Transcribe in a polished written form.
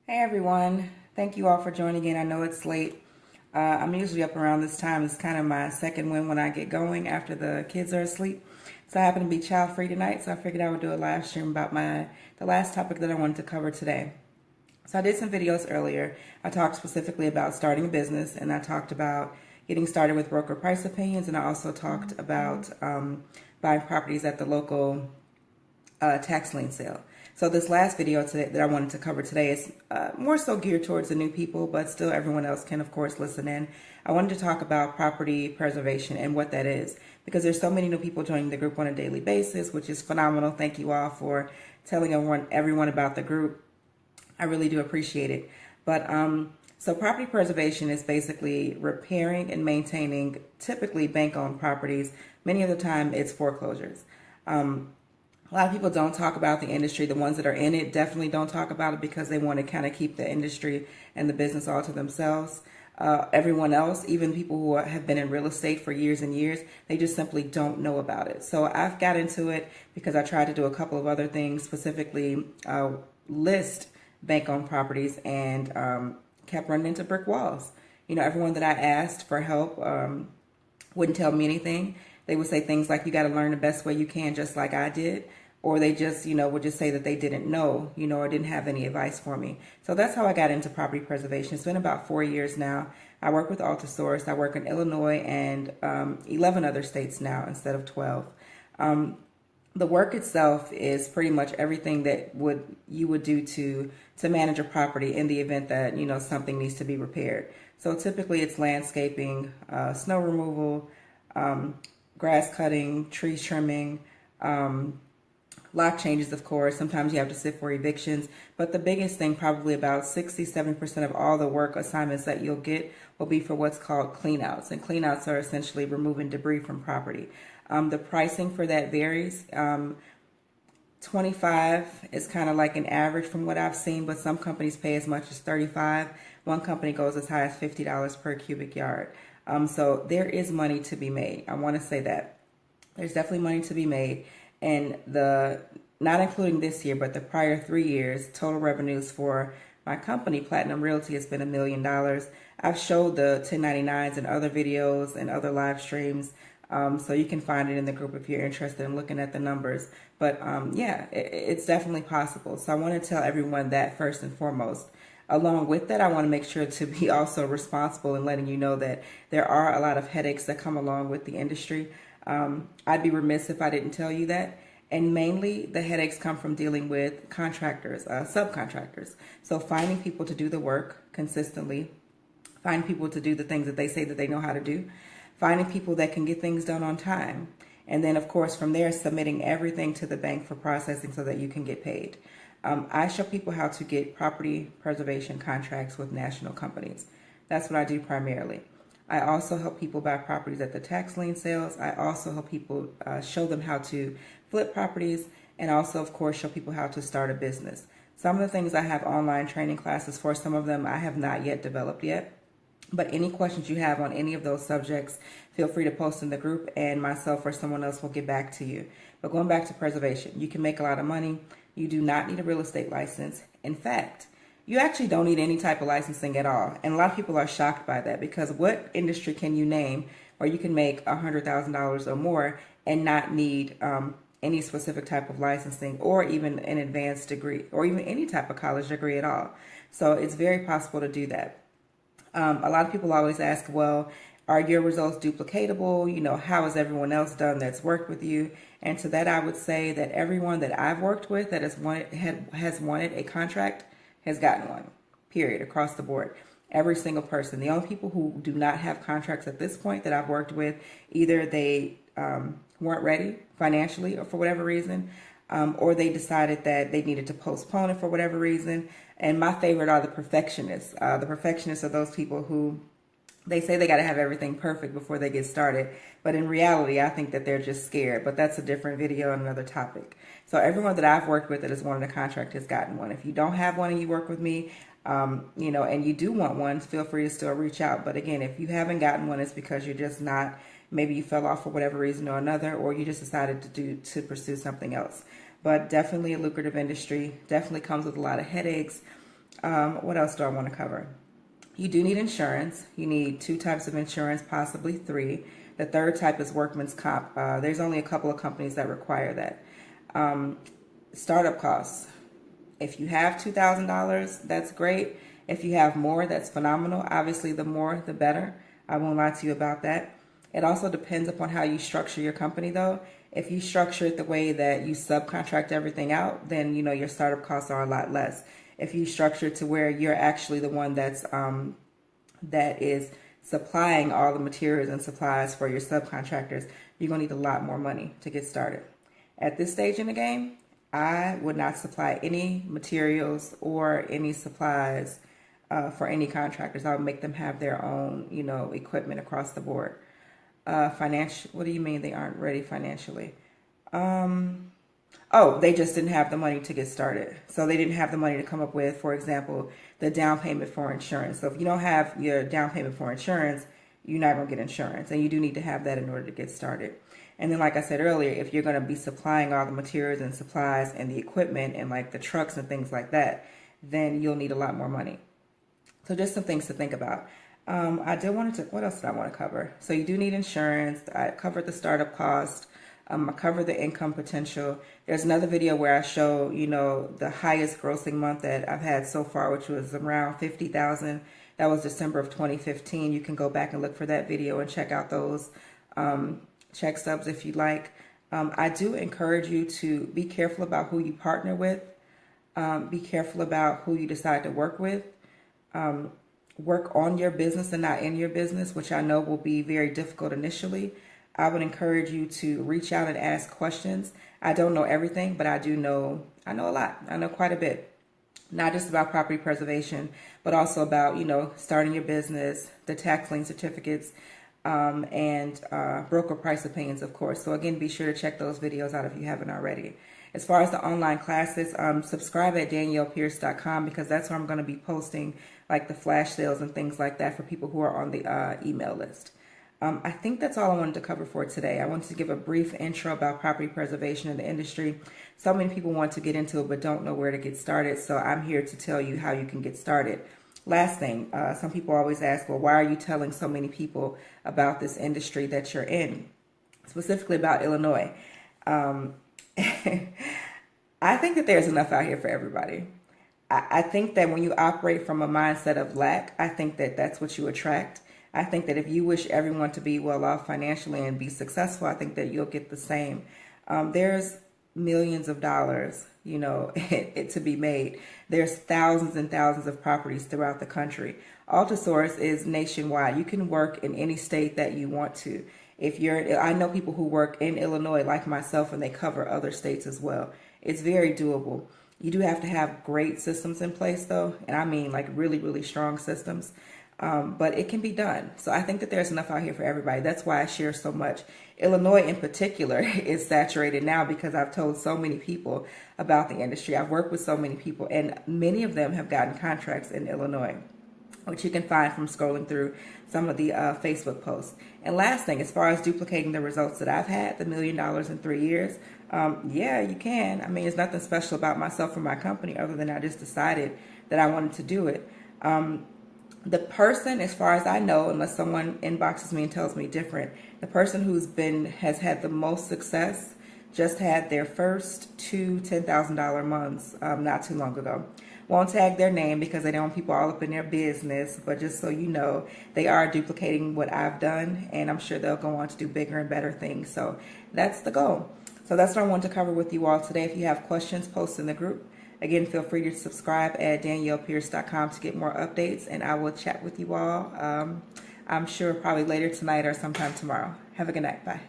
Hey everyone, thank you all for joining in. I know it's late. I'm usually up around this time. It's kind of my second win when I get going after the kids are asleep. So I happen to be child free tonight, so I figured I would do a live stream about the last topic that I wanted to cover today. So I did some videos earlier. I talked specifically about starting a business, and I talked about getting started with broker price opinions, and I also talked about buying properties at the local tax lien sale. So this last video today that I wanted to cover today is more so geared towards the new people, but still everyone else can of course listen in. I wanted to talk about property preservation and what that is, because there's so many new people joining the group on a daily basis, which is phenomenal. Thank you all for telling everyone about the group. I really do appreciate it. But so property preservation is basically repairing and maintaining typically bank-owned properties. Many of the time it's foreclosures. A lot of people don't talk about the industry. The ones that are in it definitely don't talk about it because they want to kind of keep the industry and the business all to themselves. Everyone else, even people who have been in real estate for years and years, they just simply don't know about it. So I've got into it because I tried to do a couple of other things, specifically list bank-owned properties, and kept running into brick walls. You know, everyone that I asked for help wouldn't tell me anything. They would say things like, you got to learn the best way you can, just like I did. Or they just, would just say that they didn't know, or didn't have any advice for me. So that's how I got into property preservation. It's been about 4 years now. I work with Altasource. I work in Illinois and 11 other states now instead of 12. The work itself is pretty much everything that you would do to manage a property in the event that, something needs to be repaired. So typically it's landscaping, snow removal, grass cutting, tree trimming, lock changes, of course. Sometimes you have to sit for evictions. But the biggest thing, probably about 67% of all the work assignments that you'll get will be for what's called cleanouts. And cleanouts are essentially removing debris from property. The pricing for that varies. 25 is kind of like an average from what I've seen, but some companies pay as much as 35. One company goes as high as $50 per cubic yard. So there is money to be made. I want to say that there's definitely money to be made. And not including this year, but the prior 3 years, total revenues for my company, Platinum Realty, has been $1 million. I've showed the 1099s and other videos and other live streams. So you can find it in the group if you're interested in looking at the numbers. But yeah, it's definitely possible. So I want to tell everyone that first and foremost. Along with that, I want to make sure to be also responsible in letting you know that there are a lot of headaches that come along with the industry. I'd be remiss if I didn't tell you that. And mainly the headaches come from dealing with contractors, subcontractors. So finding people to do the work consistently, find people to do the things that they say that they know how to do, finding people that can get things done on time. And then, of course, from there, submitting everything to the bank for processing so that you can get paid. I show people how to get property preservation contracts with national companies. That's what I do primarily. I also help people buy properties at the tax lien sales. I also help people show them how to flip properties, and also, of course, show people how to start a business. Some of the things I have online training classes for, some of them I have not yet developed yet. But any questions you have on any of those subjects, feel free to post in the group, and myself or someone else will get back to you. But going back to preservation, you can make a lot of money. You do not need a real estate license. In fact, you actually don't need any type of licensing at all. And a lot of people are shocked by that, because what industry can you name where you can make $100,000 or more and not need any specific type of licensing, or even an advanced degree, or even any type of college degree at all? So it's very possible to do that. A lot of people always ask, well, are your results duplicatable? How has everyone else done that's worked with you? And to that, I would say that everyone that I've worked with that has wanted a contract has gotten one, period, across the board. Every single person. The only people who do not have contracts at this point that I've worked with, either they weren't ready financially or for whatever reason, or they decided that they needed to postpone it for whatever reason. And my favorite are the perfectionists. The perfectionists are those people who, they say they got to have everything perfect before they get started. But in reality, I think that they're just scared. But that's a different video and another topic. So everyone that I've worked with that has wanted a contract has gotten one. If you don't have one and you work with me, and you do want one, feel free to still reach out. But again, if you haven't gotten one, it's because you're just not, maybe you fell off for whatever reason or another, or you just decided to pursue something else. But definitely a lucrative industry, definitely comes with a lot of headaches. What else do I want to cover? You do need insurance. You need 2 types of insurance, possibly 3. The third type is workman's comp. There's only a couple of companies that require that. Startup costs. If you have $2,000, that's great. If you have more, that's phenomenal. Obviously, the more, the better. I won't lie to you about that. It also depends upon how you structure your company, though. If you structure it the way that you subcontract everything out, then your startup costs are a lot less. If you structure it to where you're actually the one that is supplying all the materials and supplies for your subcontractors, you're gonna need a lot more money to get started. At this stage in the game, I would not supply any materials or any supplies for any contractors. I would make them have their own, equipment across the board. Financial, what do you mean they aren't ready financially? Oh, they just didn't have the money to get started. So they didn't have the money to come up with, for example, the down payment for insurance. So if you don't have your down payment for insurance, you're not going to get insurance. And you do need to have that in order to get started. And then, like I said earlier, if you're going to be supplying all the materials and supplies and the equipment and like the trucks and things like that, then you'll need a lot more money. So just some things to think about. What else did I want to cover? So you do need insurance. I covered the startup cost. I covered the income potential. There's another video where I show, the highest grossing month that I've had so far, which was around 50,000. That was December of 2015. You can go back and look for that video and check out those check stubs if you like. I do encourage you to be careful about who you partner with. Be careful about who you decide to work with. Work on your business and not in your business, which I know will be very difficult initially. I would encourage you to reach out and ask questions. I don't know everything, but I know a lot. I know quite a bit. Not just about property preservation, but also about, starting your business, the tax lien certificates, and broker price opinions, of course. So again, be sure to check those videos out if you haven't already. As far as the online classes, subscribe at DaniellePierce.com because that's where I'm going to be posting like the flash sales and things like that for people who are on the email list. I think that's all I wanted to cover for today. I wanted to give a brief intro about property preservation in the industry. So many people want to get into it but don't know where to get started. So I'm here to tell you how you can get started. Last thing, some people always ask, well, why are you telling so many people about this industry that you're in, specifically about Illinois? I think that there's enough out here for everybody. I think that when you operate from a mindset of lack, I think that that's what you attract. I think that if you wish everyone to be well off financially and be successful, I think that you'll get the same. There's millions of dollars, to be made. There's thousands and thousands of properties throughout the country. Altasource is nationwide. You can work in any state that you want to. I know people who work in Illinois like myself, and they cover other states as well. It's very doable. You do have to have great systems in place, though, and I mean like really, really strong systems. But it can be done. So I think that there's enough out here for everybody. That's why I share so much. Illinois in particular is saturated now because I've told so many people about the industry. I've worked with so many people, and many of them have gotten contracts in Illinois, which you can find from scrolling through some of the Facebook posts. And last thing, as far as duplicating the results that I've had, the $1 million in 3 years, yeah, you can. I mean, there's nothing special about myself or my company other than I just decided that I wanted to do it. The person, as far as I know, unless someone inboxes me and tells me different, the person has had the most success just had their first 2 $10,000 months not too long ago. Won't tag their name because they don't want people all up in their business, but just so you know, they are duplicating what I've done, and I'm sure they'll go on to do bigger and better things. So that's the goal. So that's what I wanted to cover with you all today. If you have questions, post in the group. Again, feel free to subscribe at DaniellePierce.com to get more updates, and I will chat with you all, I'm sure probably later tonight or sometime tomorrow. Have a good night. Bye.